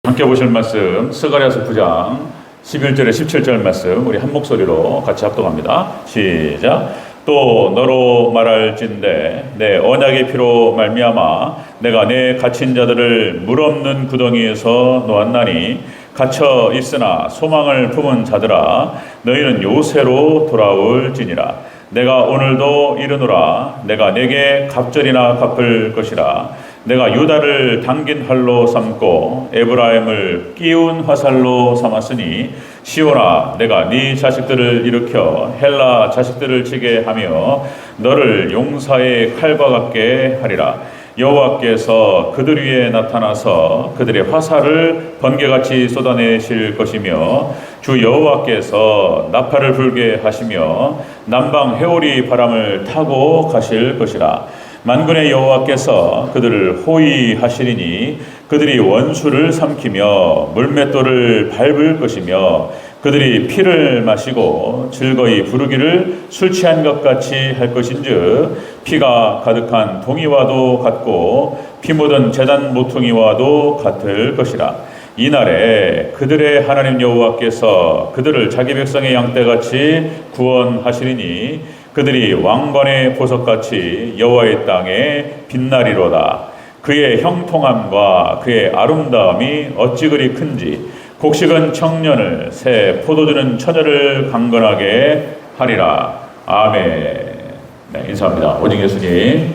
함께 보실 말씀 스가랴서 9장 11절에 17절 말씀 우리 한 목소리로 같이 합독합니다. 시작. 또 너로 말할진대 내 언약의 피로 말미암아 내가 내 갇힌 자들을 물 없는 구덩이에서 놓았나니 갇혀 있으나 소망을 품은 자들아 너희는 요새로 돌아올지니라. 내가 오늘도 이르노라. 내가 내게 갑절이나 갚을 것이라. 내가 유다를 당긴 활로 삼고 에브라임을 끼운 화살로 삼았으니 시온아 내가 네 자식들을 일으켜 헬라 자식들을 치게 하며 너를 용사의 칼과 같게 하리라. 여호와께서 그들 위에 나타나서 그들의 화살을 번개같이 쏟아내실 것이며 주 여호와께서 나팔을 불게 하시며 남방 회오리 바람을 타고 가실 것이라. 만군의 여호와께서 그들을 호위하시리니 그들이 원수를 삼키며 물맷돌을 밟을 것이며 그들이 피를 마시고 즐거이 부르기를 술 취한 것 같이 할 것인즉 피가 가득한 동이와도 같고 피 묻은 제단 모퉁이와도 같을 것이라. 이날에 그들의 하나님 여호와께서 그들을 자기 백성의 양떼같이 구원하시리니 그들이 왕관의 보석같이 여호와의 땅에 빛나리로다. 그의 형통함과 그의 아름다움이 어찌 그리 큰지 곡식은 청년을 새 포도주는 처녀를 강건하게 하리라. 아멘. 네, 인사합니다. 오직 예수님.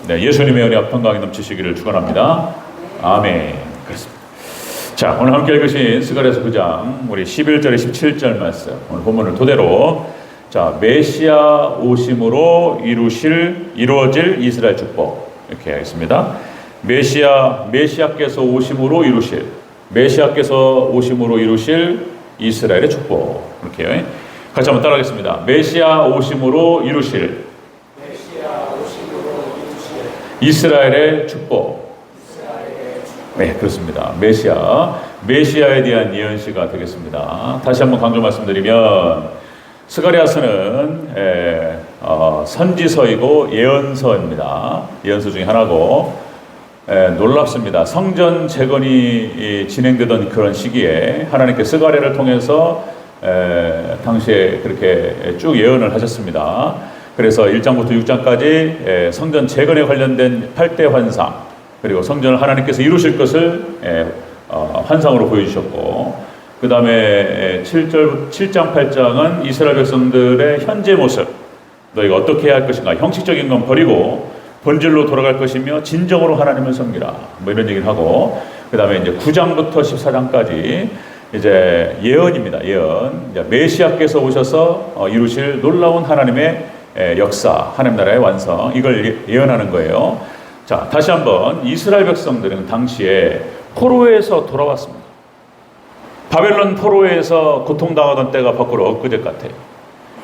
네, 예수님의 은혜 평강이 넘치시기를 축원합니다. 아멘. 그렇습니다. 자, 오늘 함께 읽으신 스가랴서 9장 우리 11절에 17절 말씀 오늘 본문을 토대로 자, 메시아 오심으로 이루어질 이스라엘 축복 이렇게 하겠습니다. 메시아께서 오심으로 메시아께서 오심으로 이루실 이스라엘의 축복 이렇게 같이 한번 따라하겠습니다. 메시아 오심으로 이루실 이스라엘의 축복. 네, 그렇습니다. 메시아에 대한 예언시가 되겠습니다. 다시 한번 강조 말씀드리면 스가랴서는 선지서이고 예언서입니다. 예언서 중에 하나고 놀랍습니다. 성전 재건이 진행되던 그런 시기에 하나님께 스가랴를 통해서 당시에 그렇게 쭉 예언을 하셨습니다. 그래서 1장부터 6장까지 성전 재건에 관련된 8대 환상 그리고 성전을 하나님께서 이루실 것을 환상으로 보여주셨고 그 다음에 7장 8장은 이스라엘 백성들의 현재 모습 너희가 어떻게 해야 할 것인가 형식적인 건 버리고 본질로 돌아갈 것이며 진정으로 하나님을 섬기라 뭐 이런 얘기를 하고 그 다음에 이제 9장부터 14장까지 이제 예언입니다. 예언 메시아께서 오셔서 이루실 놀라운 하나님의 역사 하나님 나라의 완성 이걸 예언하는 거예요. 자, 다시 한번 이스라엘 백성들은 당시에 포로에서 돌아왔습니다. 바벨론 포로에서 고통당하던 때가 밖으로 엊그제 같아요.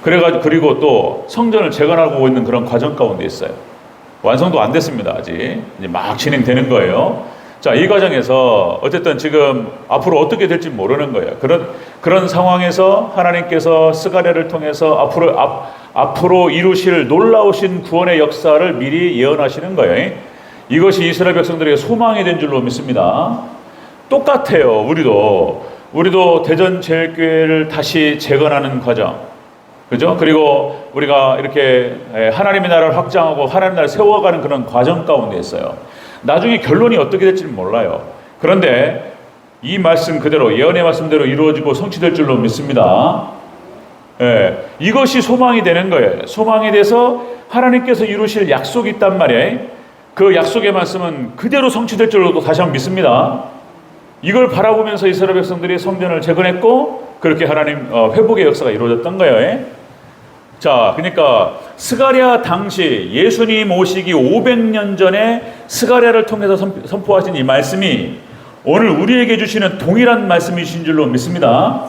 그리고 또 성전을 재건하고 있는 그런 과정 가운데 있어요. 완성도 안 됐습니다. 아직 이제 막 진행되는 거예요. 자, 이 과정에서 어쨌든 지금 앞으로 어떻게 될지 모르는 거예요. 그런 상황에서 하나님께서 스가랴를 통해서 앞으로 이루실 놀라우신 구원의 역사를 미리 예언하시는 거예요. 이것이 이스라엘 백성들에게 소망이 된 줄로 믿습니다. 똑같아요. 우리도 대전제일교회를 다시 재건하는 과정, 그죠? 그리고 우리가 이렇게 하나님의 나라를 확장하고 하나님의 나라를 세워가는 그런 과정 가운데 있어요. 나중에 결론이 어떻게 될지는 몰라요. 그런데 이 말씀 그대로 예언의 말씀대로 이루어지고 성취될 줄로 믿습니다. 이것이 소망이 되는 거예요. 소망이 돼서 하나님께서 이루실 약속이 있단 말이에요. 그 약속의 말씀은 그대로 성취될 줄로 다시 한번 믿습니다. 이걸 바라보면서 이스라엘 백성들이 성전을 재건했고 그렇게 하나님 회복의 역사가 이루어졌던 거예요. 자, 그러니까 스가랴 당시 예수님 오시기 500년 전에 스가랴를 통해서 선포하신 이 말씀이 오늘 우리에게 주시는 동일한 말씀이신 줄로 믿습니다.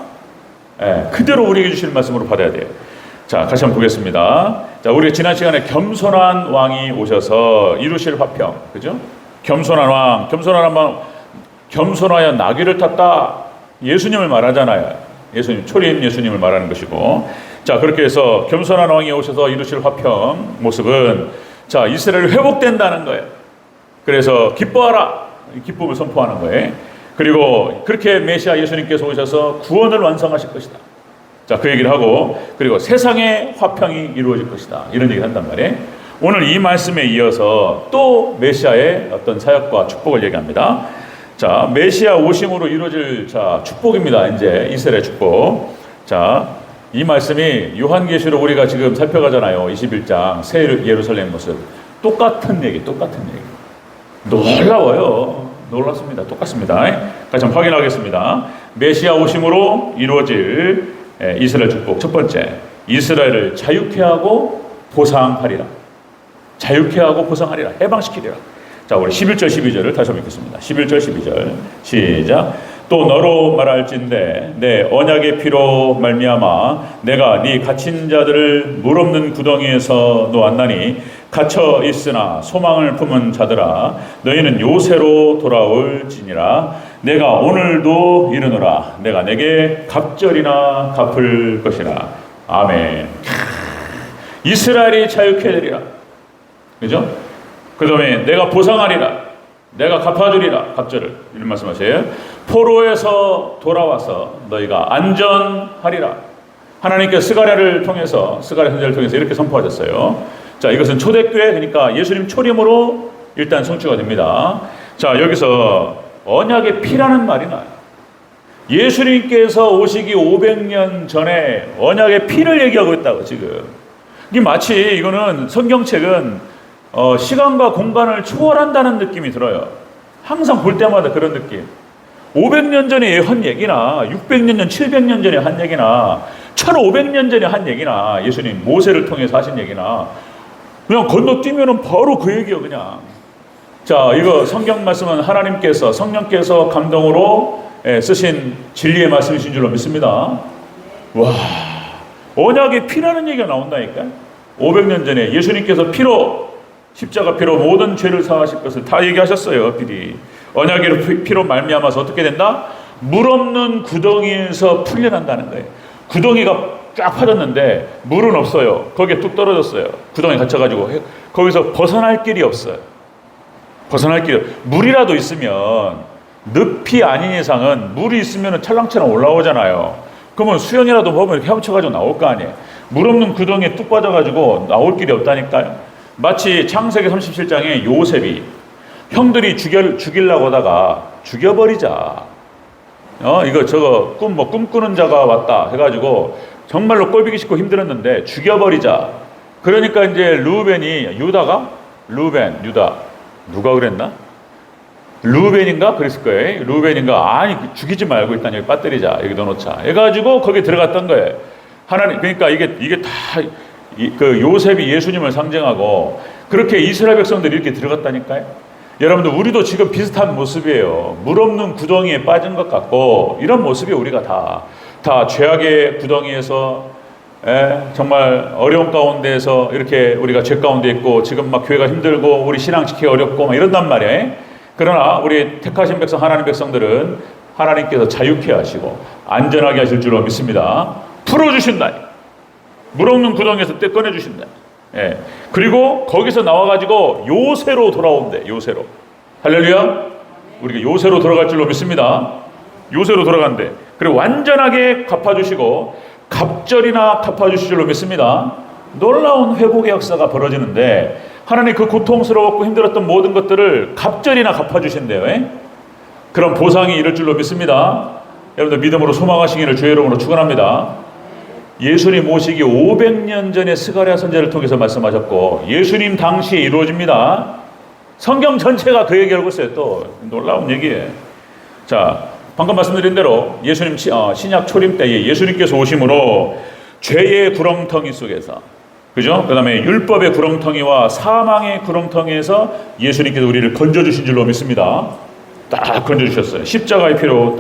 그대로 우리에게 주시는 말씀으로 받아야 돼요. 자, 다시 한번 보겠습니다. 자, 우리 지난 시간에 겸손한 왕이 오셔서 이루실 화평, 그죠? 겸손한 왕, 겸손하여 나귀를 탔다. 예수님을 말하잖아요. 초림 예수님을 말하는 것이고. 자, 그렇게 해서 겸손한 왕이 오셔서 이루실 화평 모습은 자, 이스라엘이 회복된다는 거예요. 그래서 기뻐하라. 기쁨을 선포하는 거예요. 그리고 그렇게 메시아 예수님께서 오셔서 구원을 완성하실 것이다. 자, 그 얘기를 하고, 그리고 세상의 화평이 이루어질 것이다. 이런 얘기를 한단 말이에요. 오늘 이 말씀에 이어서 또 메시아의 어떤 사역과 축복을 얘기합니다. 자, 메시아 오심으로 이루어질 축복입니다. 이제 이스라엘 축복. 자, 이 말씀이 요한계시록 우리가 지금 살펴가잖아요. 21장 새 예루살렘 모습. 똑같은 얘기. 놀라워요. 놀랍습니다. 똑같습니다. 같이 한번 확인하겠습니다. 메시아 오심으로 이루어질 이스라엘 축복. 첫 번째, 이스라엘을 자유케 하고 보상하리라. 자유케 하고 보상하리라. 해방시키리라. 자, 우리 11절 12절을 다시 한번 읽겠습니다. 11절 12절 시작. 또 너로 말할진대 내 언약의 피로 말미암아 내가 네 갇힌 자들을 물 없는 구덩이에서 놓았나니 갇혀 있으나 소망을 품은 자들아 너희는 요새로 돌아올지니라. 내가 오늘도 이르노라. 내가 내게 갑절이나 갚을 것이라. 아멘. 이스라엘이 자유케 되리라. 그죠? 그 다음에 내가 보상하리라. 내가 갚아주리라. 갑절을 이런 말씀하세요. 포로에서 돌아와서 너희가 안전하리라. 하나님께 스가랴를 통해서, 스가랴 선지자를 통해서 이렇게 선포하셨어요. 자, 이것은 초대교회, 그러니까 예수님 초림으로 일단 성취가 됩니다. 자, 여기서 언약의 피라는 말이 나요. 예수님께서 오시기 500년 전에 언약의 피를 얘기하고 있다고 지금. 이게 마치 이거는 성경책은 시간과 공간을 초월한다는 느낌이 들어요. 항상 볼 때마다 그런 느낌. 500년 전에 한 얘기나 600년 전, 700년 전에 한 얘기나 1500년 전에 한 얘기나 예수님 모세를 통해서 하신 얘기나 그냥 건너뛰면은 바로 그 얘기요 그냥. 자, 이거 성경 말씀은 하나님께서 성령께서 감동으로 쓰신 진리의 말씀이신 줄로 믿습니다. 와, 언약의 피라는 얘기가 나온다니까. 500년 전에 예수님께서 피로 십자가 피로 모든 죄를 사하실 것을 다 얘기하셨어요. 미리. 언약의 피로 말미암아서 어떻게 된다? 물 없는 구덩이에서 풀려난다는 거예요. 구덩이가 쫙 파졌는데 물은 없어요. 거기에 뚝 떨어졌어요. 구덩이에 갇혀가지고 거기서 벗어날 길이 없어요. 벗어날 길이. 물이라도 있으면 늪이 아닌 이상은 물이 있으면 찰랑찰랑 올라오잖아요. 그러면 수영이라도 보면 이렇게 헤엄쳐가지고 나올 거 아니에요. 물 없는 구덩이에 뚝 빠져가지고 나올 길이 없다니까요. 마치 창세기 37장에 요셉이 형들이 죽이려고 하다가 죽여버리자. 이거 저거 꿈꾸는 자가 왔다 해가지고 정말로 꼴보기 싫고 힘들었는데 죽여버리자. 그러니까 이제 유다 누가 그랬나? 루벤인가 그랬을 거예요. 루벤인가 아니 죽이지 말고 일단 여기 빠뜨리자. 여기 넣어놓자. 해가지고 거기 들어갔던 거예요. 하나님 그러니까 이게 다 그 요셉이 예수님을 상징하고 그렇게 이스라엘 백성들이 이렇게 들어갔다니까요. 여러분들 우리도 지금 비슷한 모습이에요. 물 없는 구덩이에 빠진 것 같고 이런 모습이 우리가 다 죄악의 구덩이에서 정말 어려운 가운데에서 이렇게 우리가 죄 가운데 있고 지금 막 교회가 힘들고 우리 신앙 지키기 어렵고 막 이런단 말이에요. 그러나 우리 택하신 백성 하나님 백성들은 하나님께서 자유케 하시고 안전하게 하실 줄로 믿습니다. 풀어주신다. 물 없는 구덩이에서 떼 꺼내주신다. 예. 그리고 거기서 나와가지고 요새로 돌아온대. 요새로. 할렐루야. 우리가 요새로 돌아갈 줄로 믿습니다. 요새로 돌아간대. 그리고 완전하게 갚아주시고 갑절이나 갚아주실 줄로 믿습니다. 놀라운 회복의 역사가 벌어지는데 하나님 그 고통스러웠고 힘들었던 모든 것들을 갑절이나 갚아주신대요. 예? 그런 보상이 이룰 줄로 믿습니다. 여러분들 믿음으로 소망하시기를 주의 이름으로 축원합니다. 예수님 오시기 500년 전에 스가랴 선지자를 통해서 말씀하셨고 예수님 당시에 이루어집니다. 성경 전체가 그 얘기하고 있어요. 또 놀라운 얘기예요. 자, 방금 말씀드린 대로 예수님 신약 초림 때에 예수님께서 오심으로 죄의 구렁텅이 속에서 그죠? 그 다음에 율법의 구렁텅이와 사망의 구렁텅이에서 예수님께서 우리를 건져주신 줄로 믿습니다. 딱 건져주셨어요. 십자가의 피로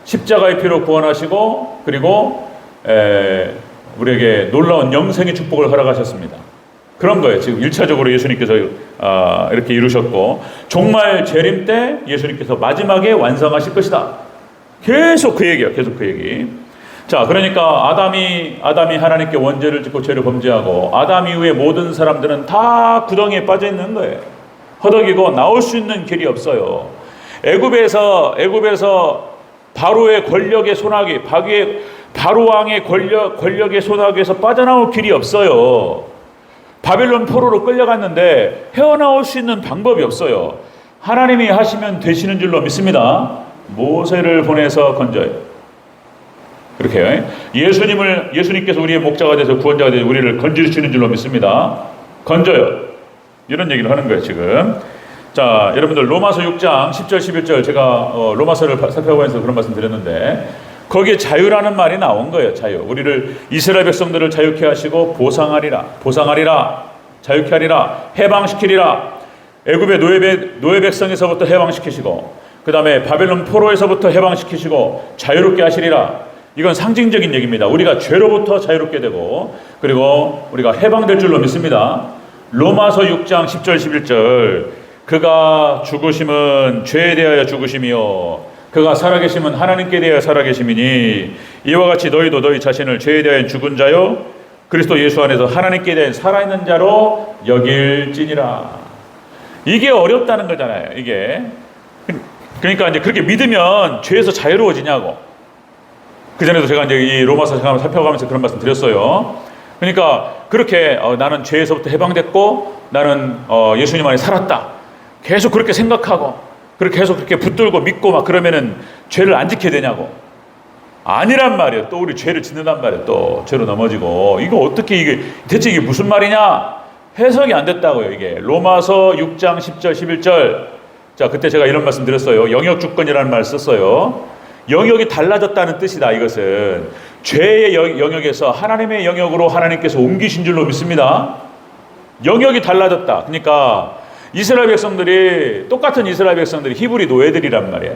십자가의 피로 구원하시고 그리고 우리에게 놀라운 영생의 축복을 허락하셨습니다. 그런 거예요. 지금 1차적으로 예수님께서 이렇게 이루셨고 종말 재림 때 예수님께서 마지막에 완성하실 것이다. 계속 그 얘기예요. 계속 그 얘기. 자, 그러니까 아담이 하나님께 원죄를 짓고 죄를 범죄하고 아담 이후에 모든 사람들은 다 구덩이에 빠져 있는 거예요. 허덕이고 나올 수 있는 길이 없어요. 애굽에서 바로의 권력의 소나기, 바로 왕의 권력의 소나기에서 빠져나올 길이 없어요. 바벨론 포로로 끌려갔는데 헤어나올 수 있는 방법이 없어요. 하나님이 하시면 되시는 줄로 믿습니다. 모세를 보내서 건져요. 그렇게 예수님께서 우리의 목자가 돼서 구원자가 돼서 우리를 건지시는 줄로 믿습니다. 건져요. 이런 얘기를 하는 거예요, 지금. 자, 여러분들 로마서 6장 10절 11절 제가 로마서를 살펴보면서 그런 말씀 드렸는데 거기에 자유라는 말이 나온 거예요. 자유. 우리를 이스라엘 백성들을 자유케 하시고 보상하리라, 자유케 하리라, 해방시키리라. 애굽의 노예 백성에서부터 해방시키시고 그 다음에 바벨론 포로에서부터 해방시키시고 자유롭게 하시리라. 이건 상징적인 얘기입니다. 우리가 죄로부터 자유롭게 되고 그리고 우리가 해방될 줄로 믿습니다. 로마서 6장 10절 11절 그가 죽으심은 죄에 대하여 죽으심이요 그가 살아계심은 하나님께 대하여 살아계심이니 이와 같이 너희도 너희 자신을 죄에 대하여 죽은 자요 그리스도 예수 안에서 하나님께 대하여 살아있는 자로 여길지니라. 이게 어렵다는 거잖아요. 이게 그러니까 이제 그렇게 믿으면 죄에서 자유로워지냐고. 그 전에도 제가 이제 이 로마서 살펴가면서 그런 말씀 드렸어요. 그러니까 그렇게 나는 죄에서부터 해방됐고 나는 예수님 안에 살았다. 계속 그렇게 생각하고 그렇게 계속 그렇게 붙들고 믿고 막 그러면은 죄를 안 지켜야 되냐고. 아니란 말이에요. 또 우리 죄를 짓는단 말이에요. 또 죄로 넘어지고. 이거 어떻게 이게 대체 이게 무슨 말이냐? 해석이 안 됐다고요. 이게 로마서 6장 10절 11절. 자, 그때 제가 이런 말씀 드렸어요. 영역 주권이라는 말 썼어요. 영역이 달라졌다는 뜻이다. 이것은 죄의 영역에서 하나님의 영역으로 하나님께서 옮기신 줄로 믿습니다. 영역이 달라졌다. 그러니까 이스라엘 백성들이 똑같은 이스라엘 백성들이 히브리 노예들이란 말이에요.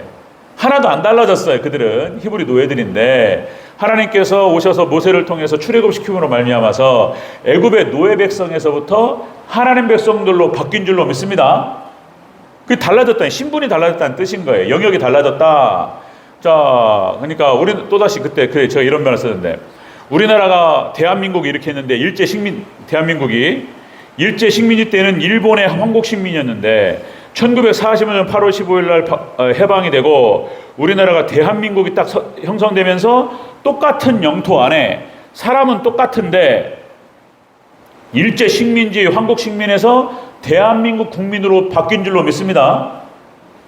하나도 안 달라졌어요. 그들은 히브리 노예들인데 하나님께서 오셔서 모세를 통해서 출애굽시킴으로 말미암아서 애굽의 노예 백성에서부터 하나님 백성들로 바뀐 줄로 믿습니다. 그게 달라졌다니 신분이 달라졌다는 뜻인 거예요. 영역이 달라졌다. 자, 그러니까 우리 또다시 그때 제가 이런 말을 썼는데 우리나라가 대한민국이 이렇게 했는데 대한민국이 일제 식민지 때는 일본의 황국 식민이었는데 1945년 8월 15일 날 해방이 되고 우리나라가 대한민국이 딱 형성되면서 똑같은 영토 안에 사람은 똑같은데 일제 식민지 황국 식민에서 대한민국 국민으로 바뀐 줄로 믿습니다.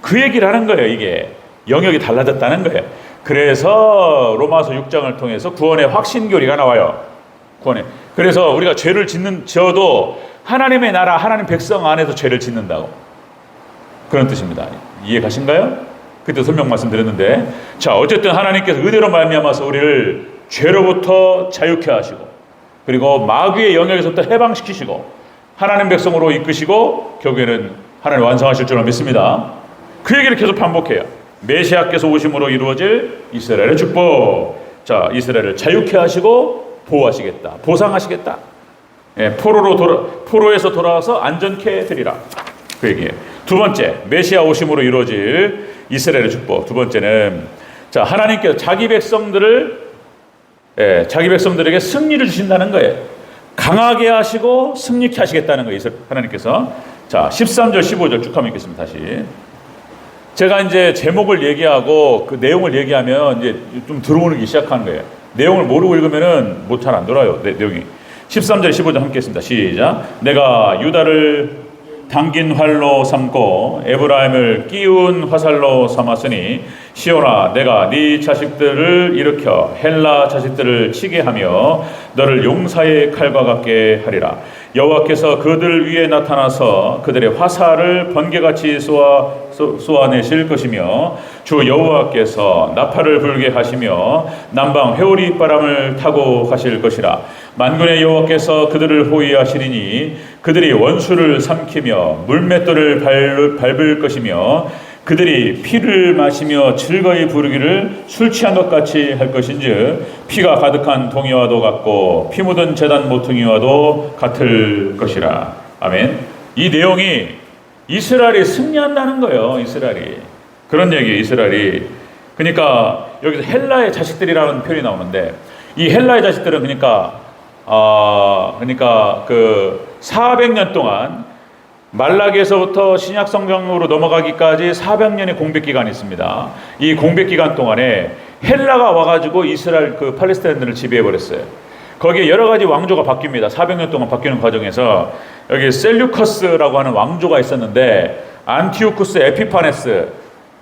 그 얘기를 하는 거예요. 이게 영역이 달라졌다는 거예요. 그래서 로마서 6장을 통해서 구원의 확신교리가 나와요. 그래서 우리가 죄를 지어도 하나님의 나라 하나님 백성 안에서 죄를 짓는다고 그런 뜻입니다. 이해 가신가요? 그때 설명 말씀드렸는데 자 어쨌든 하나님께서 의대로 말미암아서 우리를 죄로부터 자유케 하시고 그리고 마귀의 영역에서부터 해방시키시고 하나님 백성으로 이끄시고 결국에는 하나님 완성하실 줄로 믿습니다. 그 얘기를 계속 반복해요. 메시아께서 오심으로 이루어질 이스라엘의 축복. 자, 이스라엘을 자유케 하시고 보호하시겠다. 보상하시겠다. 예, 포로에서 돌아와서 안전케 되리라. 그 얘기예요. 두 번째, 메시아 오심으로 이루어질 이스라엘의 축복. 두 번째는 자, 하나님께서 자기 백성들에게 승리를 주신다는 거예요. 강하게 하시고 승리케 하시겠다는 거예요. 하나님께서. 자, 13절 15절 쭉 한번 읽겠습니다. 다시. 제가 이제 제목을 얘기하고 그 내용을 얘기하면 이제 좀 들어오기 시작하는 거예요. 내용을 모르고 읽으면은 잘 안 돌아요. 내용이. 13절 15절 함께 했습니다. 시작. 내가 유다를 당긴 활로 삼고 에브라임을 끼운 화살로 삼았으니 시온아 내가 네 자식들을 일으켜 헬라 자식들을 치게 하며 너를 용사의 칼과 같게 하리라. 여호와께서 그들 위에 나타나서 그들의 화살을 번개같이 쏘아내실 것이며 주 여호와께서 나팔을 불게 하시며 남방 회오리 바람을 타고 가실 것이라. 만군의 여호와께서 그들을 호위하시리니 그들이 원수를 삼키며 물맷돌을 밟을 것이며 그들이 피를 마시며 즐거이 부르기를 술 취한 것 같이 할 것인즉 피가 가득한 동이와도 같고 피 묻은 제단 모퉁이와도 같을 것이라. 아멘. 이 내용이 이스라엘이 승리한다는 거예요. 이스라엘이. 그런 얘기예요. 이스라엘이. 그러니까 여기서 헬라의 자식들이라는 표현이 나오는데 이 헬라의 자식들은 그러니까 그 400년 동안 말라기에서부터 신약 성경으로 넘어가기까지 400년의 공백 기간이 있습니다. 이 공백 기간 동안에 헬라가 와가지고 이스라엘 그 팔레스타인들을 지배해 버렸어요. 거기에 여러 가지 왕조가 바뀝니다. 400년 동안 바뀌는 과정에서 여기 셀류커스라고 하는 왕조가 있었는데 안티오쿠스 에피파네스,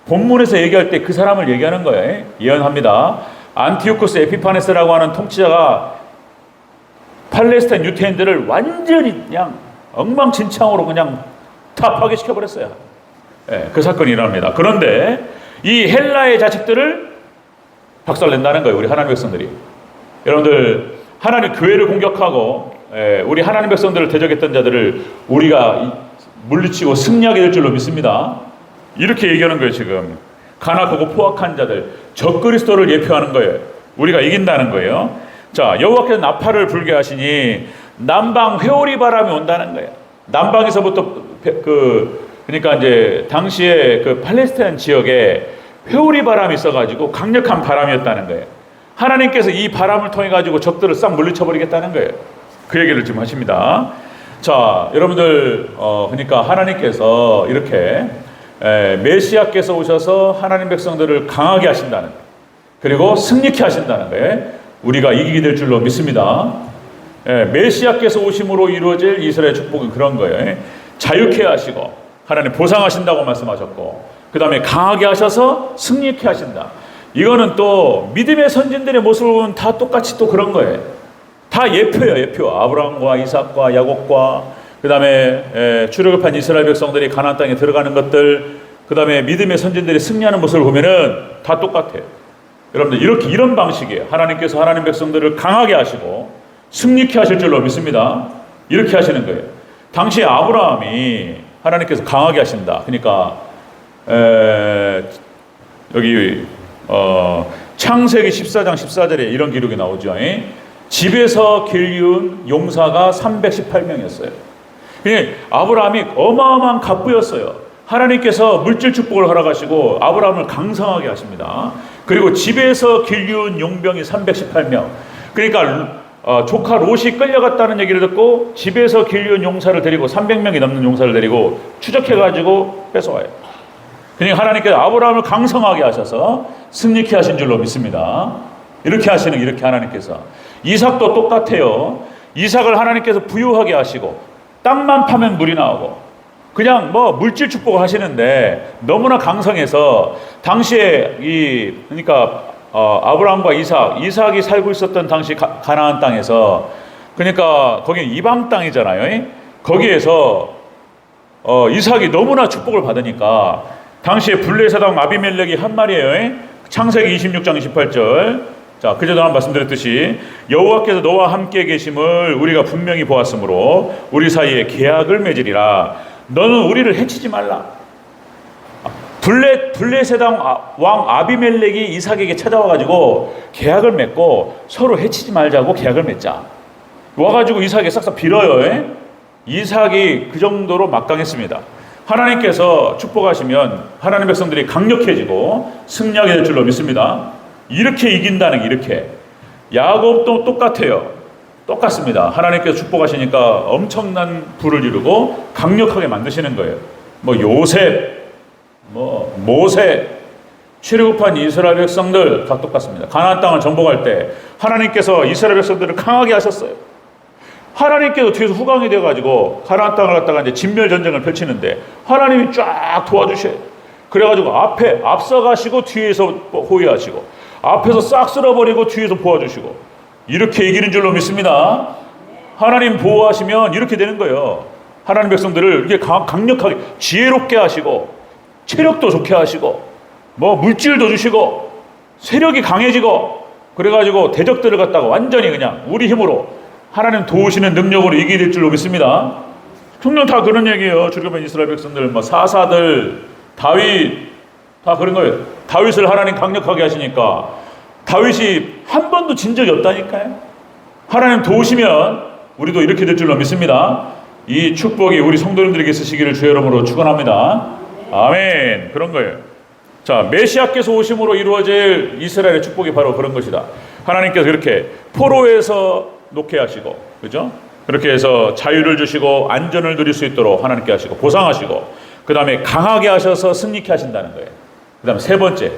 본문에서 얘기할 때 그 사람을 얘기하는 거예요. 예언합니다. 안티오쿠스 에피파네스라고 하는 통치자가 팔레스타인 유태인들을 완전히 그냥 엉망진창으로 그냥 다 파괴시켜버렸어요. 예, 그 사건이 일어납니다. 그런데 이 헬라의 자식들을 박살낸다는 거예요. 우리 하나님 백성들이. 여러분들, 하나님 교회를 공격하고 우리 하나님 백성들을 대적했던 자들을 우리가 물리치고 승리하게 될 줄로 믿습니다. 이렇게 얘기하는 거예요. 지금 가난하고 포악한 자들, 적그리스도를 예표하는 거예요. 우리가 이긴다는 거예요. 자, 여호와께서 나팔을 불게 하시니 남방 회오리 바람이 온다는 거예요. 남방에서부터 그러니까 이제 당시에 그 팔레스타인 지역에 회오리 바람이 있어가지고 강력한 바람이었다는 거예요. 하나님께서 이 바람을 통해 가지고 적들을 싹 물리쳐버리겠다는 거예요. 그 얘기를 지금 하십니다. 자, 여러분들, 그러니까 하나님께서 이렇게 메시아께서 오셔서 하나님 백성들을 강하게 하신다는 거예요. 그리고 승리케 하신다는 거예요. 우리가 이기게 될 줄로 믿습니다. 메시아께서 오심으로 이루어질 이스라엘 축복은 그런 거예요. 자유케 하시고 하나님 보상하신다고 말씀하셨고, 그 다음에 강하게 하셔서 승리케 하신다. 이거는 또 믿음의 선진들의 모습을 보면 다 똑같이 또 그런 거예요. 다 예표예요. 예표. 아브라함과 이삭과 야곱과 그 다음에 출애굽한 이스라엘 백성들이 가나안 땅에 들어가는 것들, 그 다음에 믿음의 선진들이 승리하는 모습을 보면은 다 똑같아요. 여러분들, 이렇게 이런 방식이에요. 하나님께서 하나님 백성들을 강하게 하시고 승리케 하실 줄로 믿습니다. 이렇게 하시는 거예요. 당시에 아브라함이 하나님께서 강하게 하신다. 그러니까 여기 창세기 14장 14절에 이런 기록이 나오죠. 집에서 길리운 용사가 318명이었어요. 아브라함이 어마어마한 갑부였어요. 하나님께서 물질 축복을 허락하시고 아브라함을 강성하게 하십니다. 그리고 집에서 길리운 용병이 318명. 그러니까 조카 롯이 끌려갔다는 얘기를 듣고 집에서 길리운 용사를 데리고 300명이 넘는 용사를 데리고 추적해가지고 뺏어와요. 그러니까 하나님께서 아브라함을 강성하게 하셔서 승리케 하신 줄로 믿습니다. 이렇게 하시는, 이렇게 하나님께서. 이삭도 똑같아요. 이삭을 하나님께서 부유하게 하시고 땅만 파면 물이 나오고 그냥 뭐 물질 축복을 하시는데 너무나 강성해서 당시에 그러니까 아브라함과 이삭이 살고 있었던 당시 가나안 땅에서, 그러니까 거기 이방 땅이잖아요. 거기에서 이삭이 너무나 축복을 받으니까 당시에 블레셋 왕 아비멜렉이 한 말이에요. 창세기 26장 28절. 자, 그전에 한번 말씀드렸듯이 여호와께서 너와 함께 계심을 우리가 분명히 보았으므로 우리 사이에 계약을 맺으리라. 너는 우리를 해치지 말라. 블레셋 왕 아비멜렉이 이삭에게 찾아와가지고 계약을 맺고 서로 해치지 말자고 계약을 맺자. 와가지고 이삭에게 싹싹 빌어요. 이삭이 그 정도로 막강했습니다. 하나님께서 축복하시면 하나님 백성들이 강력해지고 승리하게 될 줄로 믿습니다. 이렇게 이긴다는 게 이렇게. 야곱도 똑같아요. 똑같습니다. 하나님께서 축복하시니까 엄청난 부를 이루고 강력하게 만드시는 거예요. 뭐 요셉, 뭐 모세, 출애굽한 이스라엘 백성들 다 똑같습니다. 가나안 땅을 정복할 때 하나님께서 이스라엘 백성들을 강하게 하셨어요. 하나님께서 뒤에서 후광이 되어가지고 가나안 땅을 갖다가 이제 진멸 전쟁을 펼치는데 하나님이 쫙 도와주셔요. 그래가지고 앞에 앞서가시고 뒤에서 호위하시고 앞에서 싹 쓸어버리고 뒤에서 도와주시고 이렇게 이기는 줄로 믿습니다. 하나님 보호하시면 이렇게 되는 거예요. 하나님 백성들을 이렇게 강력하게 지혜롭게 하시고 체력도 좋게 하시고 뭐 물질도 주시고 세력이 강해지고 그래가지고 대적들을 갖다가 완전히 그냥 우리 힘으로 하나님 도우시는 능력으로 이기게 될 줄로 믿습니다. 종종 다 그런 얘기예요. 출애굽한 이스라엘 백성들, 뭐 사사들, 다윗 다 그런 거예요. 다윗을 하나님 강력하게 하시니까 다윗이 한 번도 진 적이 없다니까요. 하나님 도우시면 우리도 이렇게 될 줄로 믿습니다. 이 축복이 우리 성도님들에게 있으시기를 주의 이름으로 축원합니다. 아멘. 그런 거예요. 자, 메시아께서 오심으로 이루어질 이스라엘의 축복이 바로 그런 것이다. 하나님께서 이렇게 포로에서 놓게 하시고, 그죠? 그렇게 해서 자유를 주시고 안전을 누릴 수 있도록 하나님께 하시고 보상하시고, 그 다음에 강하게 하셔서 승리케 하신다는 거예요. 그 다음에 세 번째,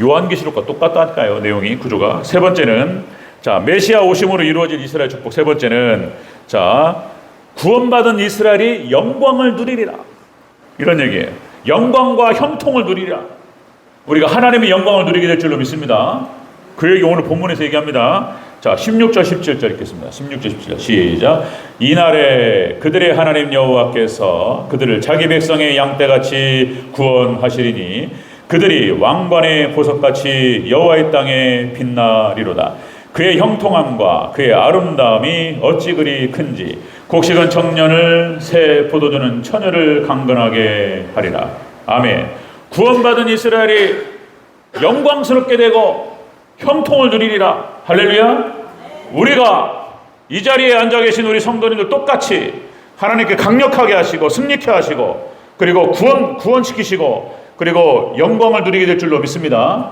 요한계시록과 똑같다니까요, 내용이, 구조가. 세 번째는, 자, 메시아 오심으로 이루어질 이스라엘 축복. 세 번째는, 자, 구원받은 이스라엘이 영광을 누리리라, 이런 얘기예요. 영광과 형통을 누리리라. 우리가 하나님의 영광을 누리게 될 줄로 믿습니다. 그 얘기 오늘 본문에서 얘기합니다. 자, 16절 17절 읽겠습니다. 16절 17절 시작. 이날에 그들의 하나님 여호와께서 그들을 자기 백성의 양떼같이 구원하시리니 그들이 왕관의 보석같이 여호와의 땅에 빛나리로다. 그의 형통함과 그의 아름다움이 어찌 그리 큰지 곡식은 청년을 새 포도주는 처녀를 강건하게 하리라. 아멘. 구원받은 이스라엘이 영광스럽게 되고 형통을 누리리라. 할렐루야. 우리가 이 자리에 앉아 계신 우리 성도님들 똑같이 하나님께 강력하게 하시고 승리케 하시고, 그리고 구원시키시고, 그리고 영광을 누리게 될 줄로 믿습니다.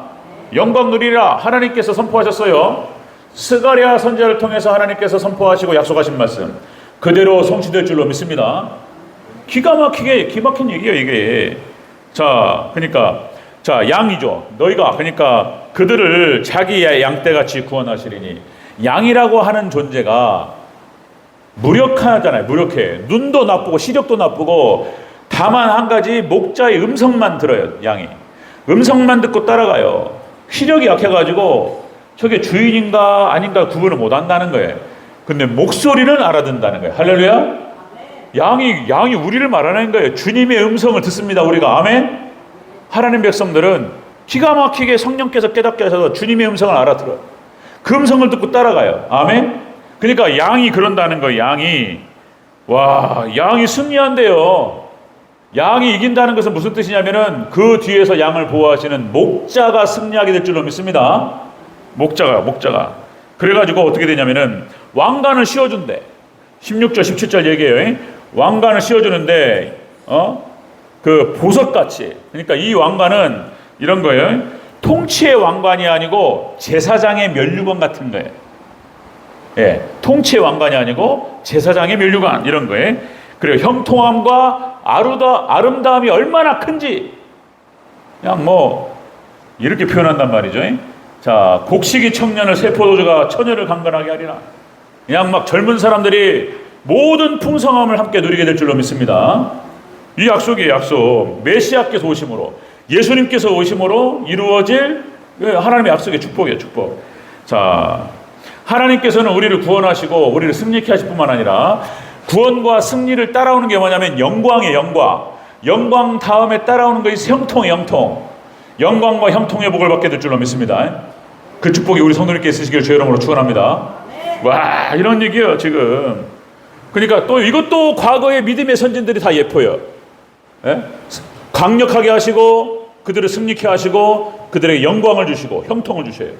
영광 누리라 하나님께서 선포하셨어요. 스가랴 선지자를 통해서 하나님께서 선포하시고 약속하신 말씀 그대로 성취될 줄로 믿습니다. 기가 막힌 얘기예요, 이게. 자, 그러니까, 자, 양이죠. 너희가, 그러니까 그들을 자기의 양떼같이 구원하시리니, 양이라고 하는 존재가 무력하잖아요. 무력해. 눈도 나쁘고 시력도 나쁘고, 다만 한 가지 목자의 음성만 들어요. 양이 음성만 듣고 따라가요. 시력이 약해가지고 저게 주인인가 아닌가 구분을 못 한다는 거예요. 근데 목소리는 알아듣는다는 거예요. 할렐루야. 양이 우리를 말하는 거예요. 주님의 음성을 듣습니다, 우리가. 아멘. 하나님 백성들은 기가 막히게 성령께서 깨닫게 하셔서 주님의 음성을 알아들어요. 그 음성을 듣고 따라가요. 아멘. 그러니까 양이 그런다는 거예요. 양이 승리한대요. 양이 이긴다는 것은 무슨 뜻이냐면은 그 뒤에서 양을 보호하시는 목자가 승리하게 될 줄로 믿습니다. 목자가. 그래가지고 어떻게 되냐면은 왕관을 씌워준대. 16절 17절 얘기해요. 왕관을 씌워주는데 그 보석같이, 그러니까 이 왕관은 이런 거예요. 통치의 왕관이 아니고 제사장의 면류관 같은 거예요. 예, 통치의 왕관이 아니고 제사장의 면류관, 이런 거예요. 그리고 형통함과 아름다움이 얼마나 큰지 그냥 뭐 이렇게 표현한단 말이죠. 자, 곡식이 청년을 새 포도주가 처녀를 강건하게 하리라. 그냥 막 젊은 사람들이 모든 풍성함을 함께 누리게 될 줄로 믿습니다. 이 약속이에요, 약속. 메시아께서 오심으로, 예수님께서 오심으로 이루어질 하나님의 약속의 축복이에요, 축복. 자, 하나님께서는 우리를 구원하시고 우리를 승리케 하실 뿐만 아니라 구원과 승리를 따라오는 게 뭐냐면 영광이에요, 영광. 영광 다음에 따라오는 것이 형통이에요, 형통. 영광과 형통의 복을 받게 될 줄로 믿습니다. 그 축복이 우리 성도님께 있으시길 주의 이름으로 축원합니다. 와, 이런 얘기예요, 지금. 그러니까 또 이것도 과거의 믿음의 선진들이 다 예뻐요. 예? 강력하게 하시고 그들을 승리케 하시고 그들에게 영광을 주시고 형통을 주셔요.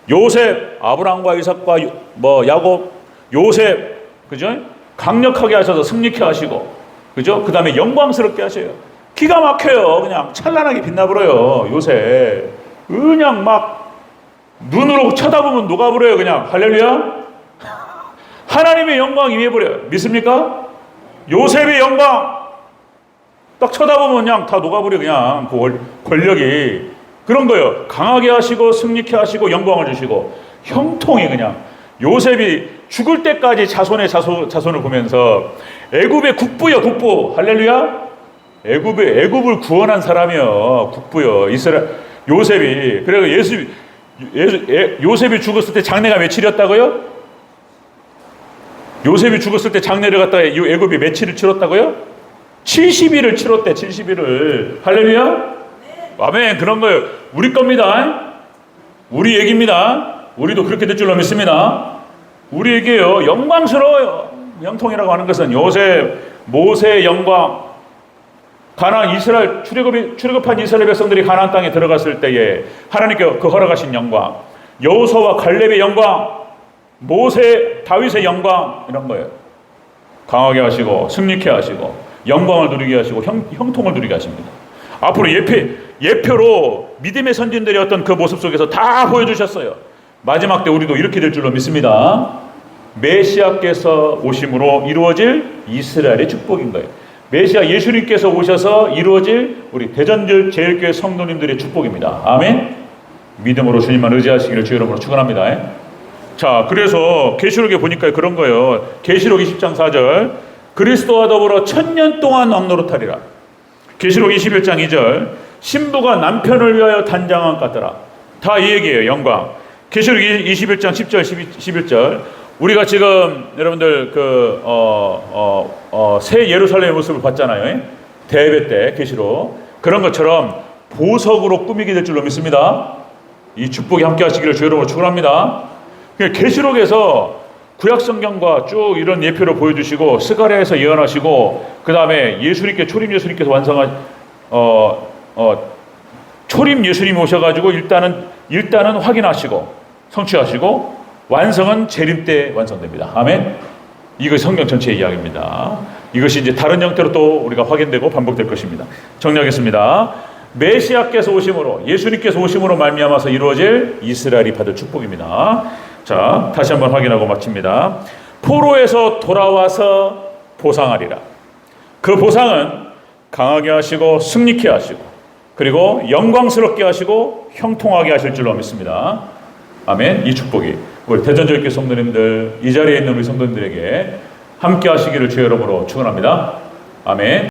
요셉, 아브라함과 이삭과 야곱, 요셉, 그죠? 강력하게 하셔서 승리케 하시고, 그죠? 그 다음에 영광스럽게 하셔요. 기가 막혀요. 그냥 찬란하게 빛나버려요, 요셉. 그냥 막 눈으로 쳐다보면 녹아버려요, 그냥. 할렐루야. 하나님의 영광 임해버려요. 믿습니까? 요셉의 영광 딱 쳐다보면 그냥 다 녹아버려, 그냥 그 권력이. 그런 거예요. 강하게 하시고 승리케 하시고 영광을 주시고 형통이, 그냥 요셉이 죽을 때까지 자손을 보면서 애굽의 국부요, 국부. 할렐루야. 애굽을 구원한 사람이요, 국부요. 요셉이. 그래서 요셉이 죽었을 때 장례가 며칠이었다고요? 요셉이 죽었을 때 장례를 갖다가 애굽이 며칠을 치렀다고요? 70일을 치렀대, 70일을. 할렐루야. 아멘. 그런 거예요. 우리 겁니다. 우리 얘기입니다. 우리도 그렇게 될 줄로 믿습니다. 우리 얘기예요. 영광스러워요. 형통이라고 하는 것은 요셉, 모세의 영광. 가나안 이스라엘 출애굽한 이스라엘 백성들이 가나안 땅에 들어갔을 때에 하나님께 그 허락하신 영광, 여호수아와 갈렙의 영광, 모세, 다윗의 영광, 이런 거예요. 강하게 하시고 승리케 하시고 영광을 누리게 하시고 형통을 누리게 하십니다. 앞으로 예표로 믿음의 선진들의 어떤 그 모습 속에서 다 보여주셨어요. 마지막 때 우리도 이렇게 될 줄로 믿습니다. 메시아께서 오심으로 이루어질 이스라엘의 축복인 거예요. 메시아 예수님께서 오셔서 이루어질 우리 대전제일교회 성도님들의 축복입니다. 아멘. 믿음으로 주님만 의지하시기를 주의 이름으로 축원합니다. 자, 그래서 계시록에 보니까 그런 거예요. 계시록 20장 4절, 그리스도와 더불어 1000년 동안 왕노릇하리라. 계시록 21장 2절, 신부가 남편을 위하여 단장한 것 같더라. 다 이 얘기예요. 영광. 계시록 21장 10절 11절, 우리가 지금 여러분들 새 예루살렘의 모습을 봤잖아요. 대회 때 계시록. 그런 것처럼 보석으로 꾸미게 될 줄로 믿습니다. 이 축복이 함께 하시기를 주의 이름으로 축원합니다. 계시록에서 구약성경과 쭉 이런 예표를 보여주시고, 스가랴에서 예언하시고, 그 다음에 초림 예수님께서 완성한 초림 예수님이 오셔가지고 일단은 확인하시고 성취하시고, 완성은 재림 때 완성됩니다. 아멘. 이것이 성경 전체의 이야기입니다. 이것이 이제 다른 형태로 또 우리가 확인되고 반복될 것입니다. 정리하겠습니다. 메시아께서 오심으로, 예수님께서 오심으로 말미암아서 이루어질 이스라엘이 받을 축복입니다. 자, 다시 한번 확인하고 마칩니다. 포로에서 돌아와서 보상하리라. 그 보상은 강하게 하시고 승리케 하시고, 그리고 영광스럽게 하시고 형통하게 하실 줄로 믿습니다. 아멘. 이 축복이 우리 대전제일교회 성도님들, 이 자리에 있는 우리 성도님들에게 함께 하시기를 주의 이름으로 축원합니다. 아멘.